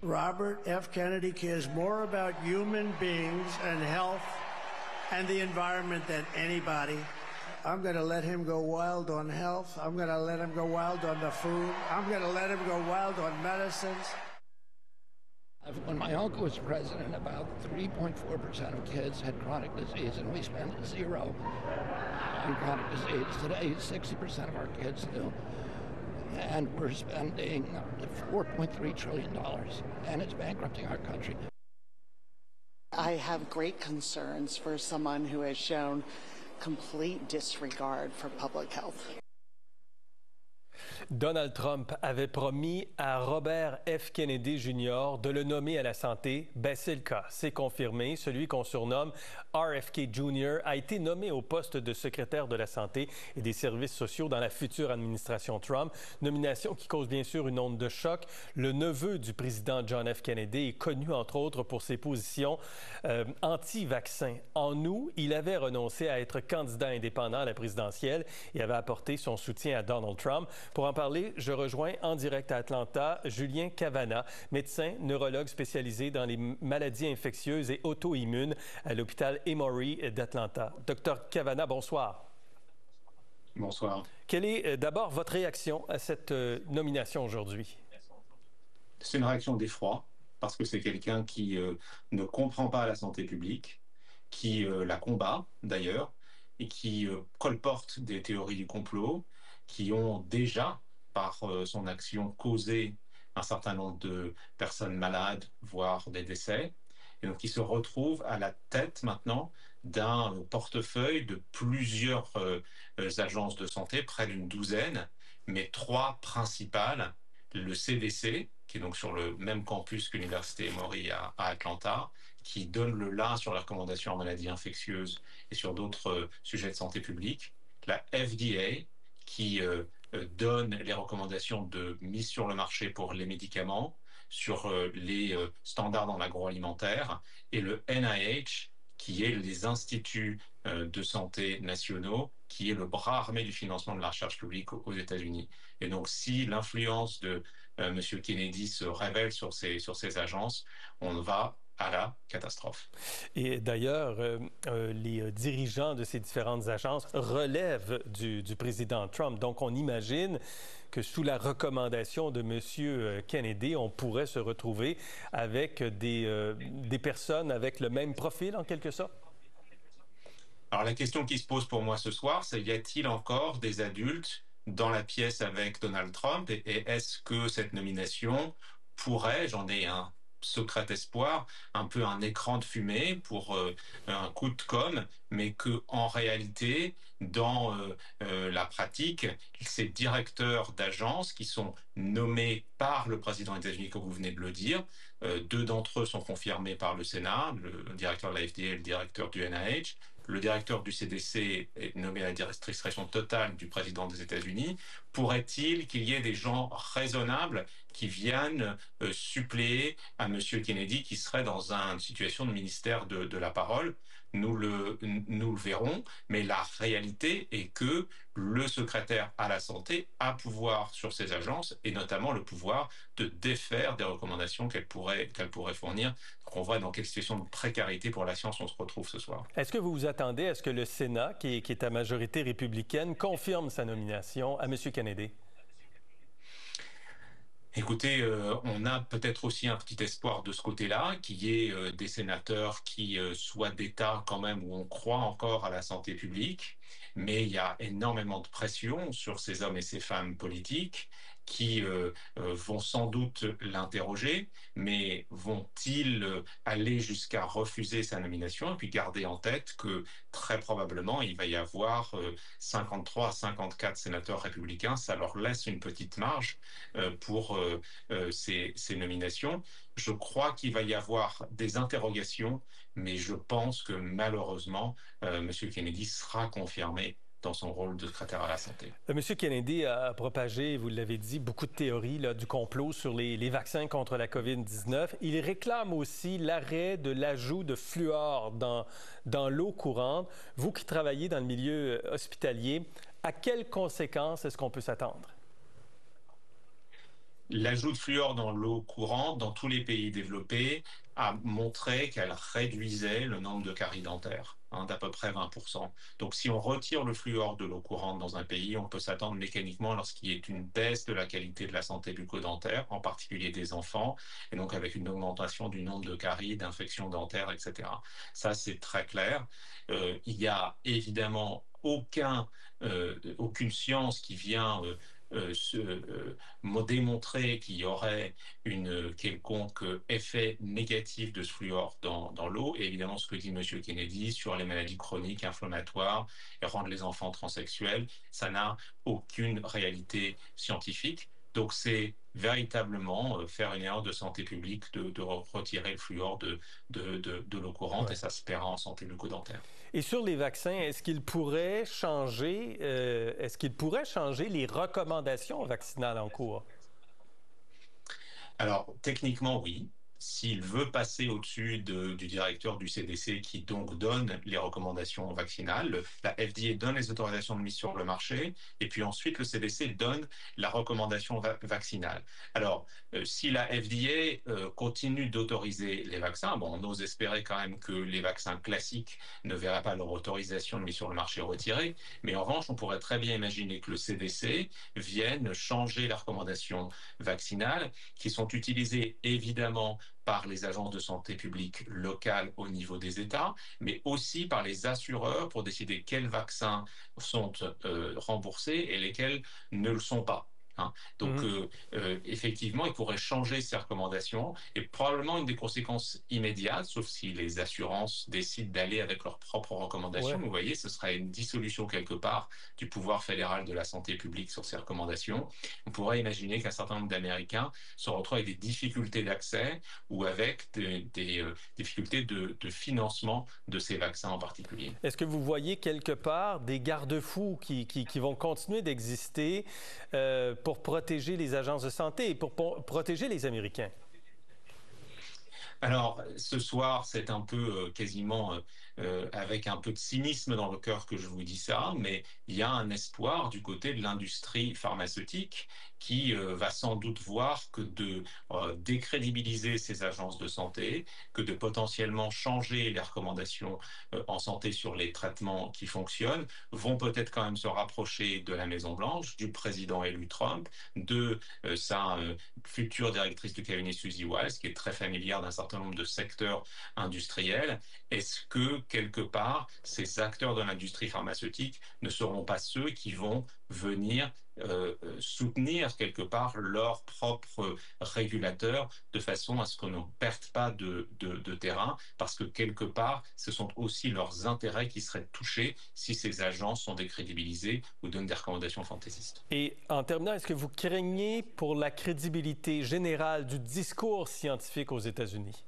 Robert F. Kennedy cares more about human beings and health and the environment than anybody. I'm going to let him go wild on health. I'm going to let him go wild on the food. I'm going to let him go wild on medicines. When my uncle was president, about 3.4% of kids had chronic disease, and we spent zero on chronic disease. Today, 60% of our kids do. And we're spending $4.3 trillion, and it's bankrupting our country. I have great concerns for someone who has shown complete disregard for public health. Donald Trump avait promis à Robert F. Kennedy Jr. de le nommer à la santé. Ben, c'est le cas. C'est confirmé. Celui qu'on surnomme RFK Jr. a été nommé au poste de secrétaire de la santé et des services sociaux dans la future administration Trump. Nomination qui cause bien sûr une onde de choc. Le neveu du président John F. Kennedy est connu entre autres pour ses positions anti-vaccins. En août, il avait renoncé à être candidat indépendant à la présidentielle et avait apporté son soutien à Donald Trump. Pour en parler, je rejoins en direct à Atlanta Julien Cavana, médecin neurologue spécialisé dans les maladies infectieuses et auto-immunes à l'hôpital Emory d'Atlanta. Docteur Cavana, bonsoir. Bonsoir. Quelle est d'abord votre réaction à cette nomination aujourd'hui? C'est une réaction d'effroi, parce que c'est quelqu'un qui ne comprend pas la santé publique, qui la combat d'ailleurs, et qui colporte des théories du complot, qui ont déjà, par son action, causé un certain nombre de personnes malades, voire des décès. Et donc, il se retrouve à la tête maintenant d'un portefeuille de plusieurs agences de santé, près d'une douzaine, mais 3 principales, le CDC, qui est donc sur le même campus que l'Université Emory à Atlanta, qui donne le là sur les recommandations en maladies infectieuses et sur d'autres sujets de santé publique, la FDA, qui donne les recommandations de mise sur le marché pour les médicaments, sur les standards dans l'agroalimentaire, et le NIH, qui est les instituts de santé nationaux, qui est le bras armé du financement de la recherche publique aux États-Unis. Et donc, si l'influence de M. Kennedy se révèle sur ces agences, on va à la catastrophe. Et d'ailleurs, les dirigeants de ces différentes agences relèvent du président Trump. Donc, on imagine que sous la recommandation de M. Kennedy, on pourrait se retrouver avec des personnes avec le même profil, en quelque sorte? Alors, la question qui se pose pour moi ce soir, c'est y a-t-il encore des adultes dans la pièce avec Donald Trump? Et est-ce que cette nomination pourrait, j'en ai un secret espoir, un peu un écran de fumée pour un coup de com', mais que en réalité, dans la pratique, ces directeurs d'agences qui sont nommés par le président des États-Unis, comme vous venez de le dire, 2 d'entre eux sont confirmés par le Sénat, le directeur de la FDA et le directeur du NIH. Le directeur du CDC est nommé à la discrétion totale du président des États-Unis. Pourrait-il qu'il y ait des gens raisonnables qui viennent suppléer à M. Kennedy, qui serait dans une situation de ministère de la parole? Nous le verrons, mais la réalité est que le secrétaire à la santé a pouvoir sur ces agences, et notamment le pouvoir de défaire des recommandations qu'elle pourrait fournir. Donc on voit dans quelle situation de précarité pour la science on se retrouve ce soir. Est-ce que vous vous attendez à ce que le Sénat, qui est à majorité républicaine, confirme sa nomination à M. Kennedy? Écoutez, on a peut-être aussi un petit espoir de ce côté-là, qu'il y ait des sénateurs qui soient d'État quand même où on croit encore à la santé publique, mais il y a énormément de pression sur ces hommes et ces femmes politiques qui vont sans doute l'interroger, mais vont-ils aller jusqu'à refuser sa nomination? Et puis garder en tête que très probablement il va y avoir 53 à 54 sénateurs républicains, ça leur laisse une petite marge pour ces nominations. Je crois qu'il va y avoir des interrogations, mais je pense que malheureusement, M. Kennedy sera confirmé dans son rôle de secrétaire à la santé. M. Kennedy a propagé, vous l'avez dit, beaucoup de théories du complot sur les vaccins contre la COVID-19. Il réclame aussi l'arrêt de l'ajout de fluor dans l'eau courante. Vous qui travaillez dans le milieu hospitalier, à quelles conséquences est-ce qu'on peut s'attendre? L'ajout de fluor dans l'eau courante, dans tous les pays développés, a montré qu'elle réduisait le nombre de caries dentaires, d'à peu près 20%. Donc si on retire le fluor de l'eau courante dans un pays, on peut s'attendre mécaniquement lorsqu'il y ait une baisse de la qualité de la santé bucco-dentaire, en particulier des enfants, et donc avec une augmentation du nombre de caries, d'infections dentaires, etc. Ça, c'est très clair. Il y a évidemment aucune science qui vient démontrer qu'il y aurait une quelconque effet négatif de ce fluor dans l'eau. Et évidemment, ce que dit M. Kennedy sur les maladies chroniques inflammatoires et rendre les enfants transsexuels, ça n'a aucune réalité scientifique. Donc c'est véritablement faire une erreur de santé publique de retirer le fluor de l'eau courante, et ça se paiera en santé bucco-dentaire. Et sur les vaccins, est-ce qu'il pourrait changer les recommandations vaccinales en cours? Alors, techniquement, oui. S'il veut passer au-dessus du directeur du CDC qui donc donne les recommandations vaccinales, la FDA donne les autorisations de mise sur le marché et puis ensuite le CDC donne la recommandation vaccinale. Alors, si la FDA continue d'autoriser les vaccins, bon, on ose espérer quand même que les vaccins classiques ne verraient pas leur autorisation de mise sur le marché retirée, mais en revanche, on pourrait très bien imaginer que le CDC vienne changer les recommandations vaccinales qui sont utilisées évidemment par les agences de santé publique locales au niveau des États, mais aussi par les assureurs pour décider quels vaccins sont remboursés et lesquels ne le sont pas. Donc, effectivement, il pourrait changer ses recommandations et probablement une des conséquences immédiates, sauf si les assurances décident d'aller avec leurs propres recommandations. Ouais. Mais vous voyez, ce serait une dissolution quelque part du pouvoir fédéral de la santé publique sur ces recommandations. On pourrait imaginer qu'un certain nombre d'Américains se retrouvent avec des difficultés d'accès ou avec des difficultés de financement de ces vaccins en particulier. Est-ce que vous voyez quelque part des garde-fous qui vont continuer d'exister pour protéger les agences de santé et pour protéger les Américains? Alors, ce soir, c'est un peu quasiment avec un peu de cynisme dans le cœur que je vous dis ça, mais il y a un espoir du côté de l'industrie pharmaceutique qui va sans doute voir que de décrédibiliser ces agences de santé, que de potentiellement changer les recommandations en santé sur les traitements qui fonctionnent, vont peut-être quand même se rapprocher de la Maison-Blanche, du président élu Trump, de sa future directrice du cabinet Suzy Wiles, qui est très familière d'un certain nombre de secteurs industriels. Est-ce que, quelque part, ces acteurs de l'industrie pharmaceutique ne seront pas ceux qui vont venir soutenir quelque part leurs propres régulateurs de façon à ce qu'on ne perde pas de terrain, parce que quelque part, ce sont aussi leurs intérêts qui seraient touchés si ces agences sont décrédibilisées ou donnent des recommandations fantaisistes. Et en terminant, est-ce que vous craignez pour la crédibilité générale du discours scientifique aux États-Unis?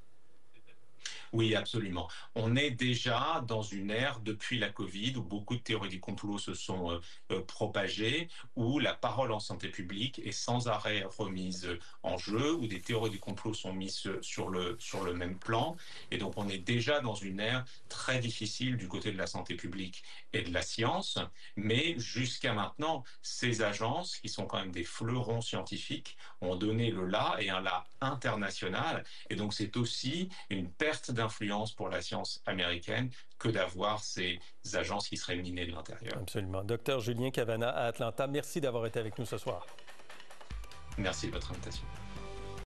Oui, absolument. On est déjà dans une ère, depuis la Covid, où beaucoup de théories du complot se sont propagées, où la parole en santé publique est sans arrêt remise en jeu, où des théories du complot sont mises sur le même plan. Et donc, on est déjà dans une ère très difficile du côté de la santé publique et de la science. Mais jusqu'à maintenant, ces agences, qui sont quand même des fleurons scientifiques, ont donné le là et un là international. Et donc, c'est aussi une perte d'influence pour la science américaine que d'avoir ces agences qui seraient minées de l'intérieur. Absolument. Docteur Julien Cavanagh à Atlanta, merci d'avoir été avec nous ce soir. Merci de votre invitation.